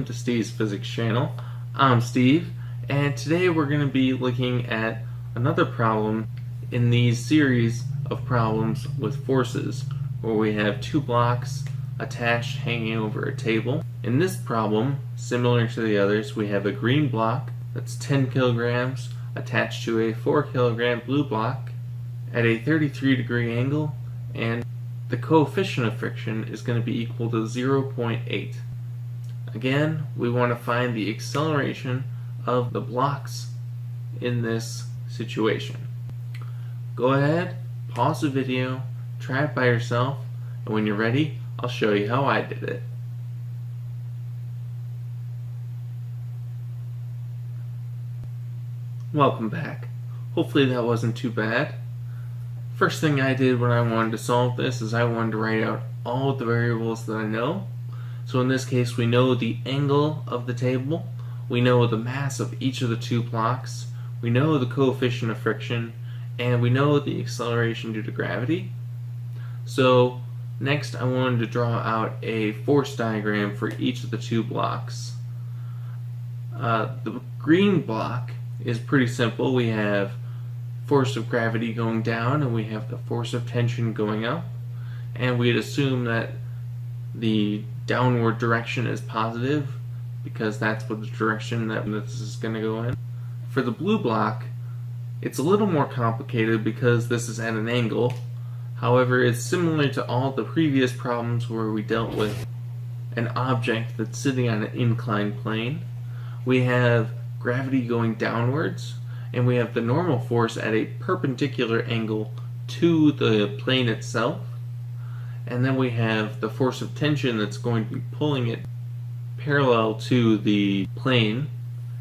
welcome to Steve's Physics channel. I'm Steve, and today we're going to be looking at another problem in these series of problems with forces, where we have two blocks attached hanging over a table. In this problem, similar to the others, we have a green block that's 10 kilograms attached to a 4 kilogram blue block at a 33-degree angle, and the coefficient of friction is going to be equal to 0.8. Again, we want to find the acceleration of the blocks in this situation. Go ahead, pause the video, try it by yourself, and when you're ready, I'll show you how I did it. Welcome back. Hopefully that wasn't too bad. First thing I did when I wanted to solve this is I wanted to write out all of the variables that I know. So in this case, we know the angle of the table, we know the mass of each of the two blocks, we know the coefficient of friction, and we know the acceleration due to gravity. So next I wanted to draw out a force diagram for each of the two blocks. The green block is pretty simple. We have force of gravity going down and we have the force of tension going up, and we'd assume that the downward direction is positive because that's what the direction that this is going to go in. For the blue block, it's a little more complicated because this is at an angle. However, it's similar to all the previous problems where we dealt with an object that's sitting on an inclined plane. We have gravity going downwards, and we have the normal force at a perpendicular angle to the plane itself. And then we have the force of tension that's going to be pulling it parallel to the plane.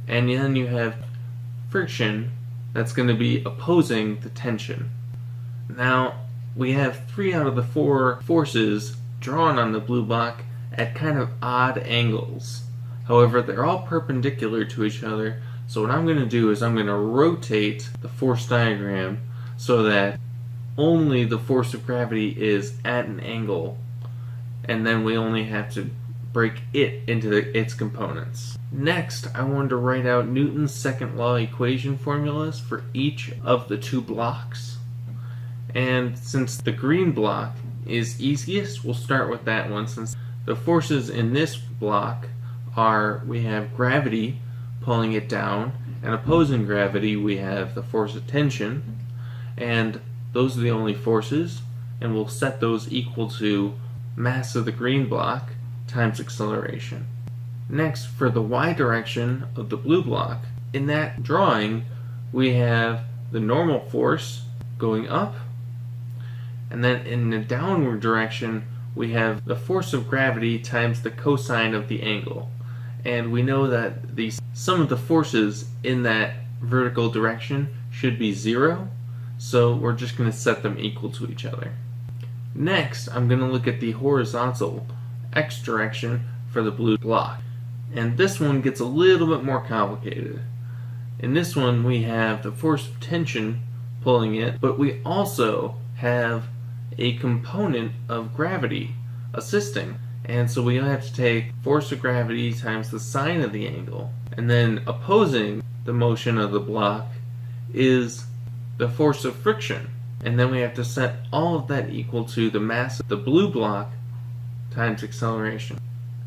And then you have friction that's going to be opposing the tension. Now, we have 3 out of the 4 forces drawn on the blue block at kind of odd angles. However, they're all perpendicular to each other. So what I'm going to do is I'm going to rotate the force diagram so that only the force of gravity is at an angle, and then we only have to break it into its components. Next, I wanted to write out Newton's second law equation formulas for each of the two blocks. And since the green block is easiest, we'll start with that one, since the forces in this block are, we have gravity pulling it down, and opposing gravity we have the force of tension, and those are the only forces, and we'll set those equal to mass of the green block times acceleration. Next, for the y direction of the blue block, in that drawing we have the normal force going up, and then in the downward direction we have the force of gravity times the cosine of the angle. And we know that the sum of the forces in that vertical direction should be 0, so we're just going to set them equal to each other. Next, I'm going to look at the horizontal x direction for the blue block. And this one gets a little bit more complicated. In this one, we have the force of tension pulling it, but we also have a component of gravity assisting. And so we have to take force of gravity times the sine of the angle, and then opposing the motion of the block is the force of friction, and then we have to set all of that equal to the mass of the blue block times acceleration.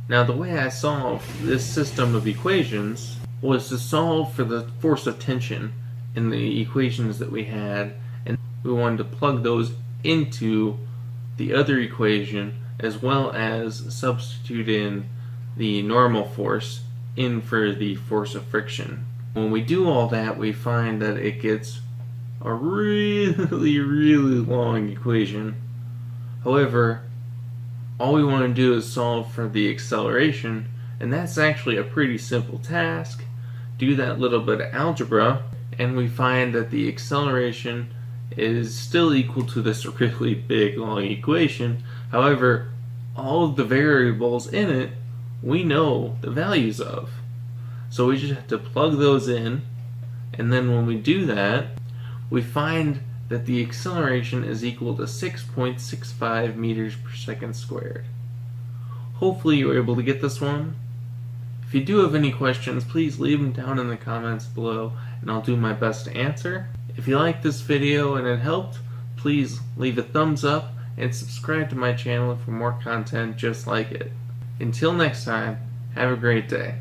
Now, the way I solved this system of equations was to solve for the force of tension in the equations that we had, and we wanted to plug those into the other equation, as well as substitute in the normal force in for the force of friction. When we do all that, we find that it gets a really long equation. However, all we want to do is solve for the acceleration, and that's actually a pretty simple task. Do that little bit of algebra, and we find that the acceleration is still equal to this really big long equation. However, all of the variables in it we know the values of. So we just have to plug those in, and then when we do that, we find that the acceleration is equal to 6.65 meters per second squared. Hopefully you were able to get this one. If If you do have any questions, please leave them down in the comments below and I'll do my best to answer. If you liked this video and it helped, please leave a thumbs up and subscribe to my channel for more content just like it. Until next time, have a great day.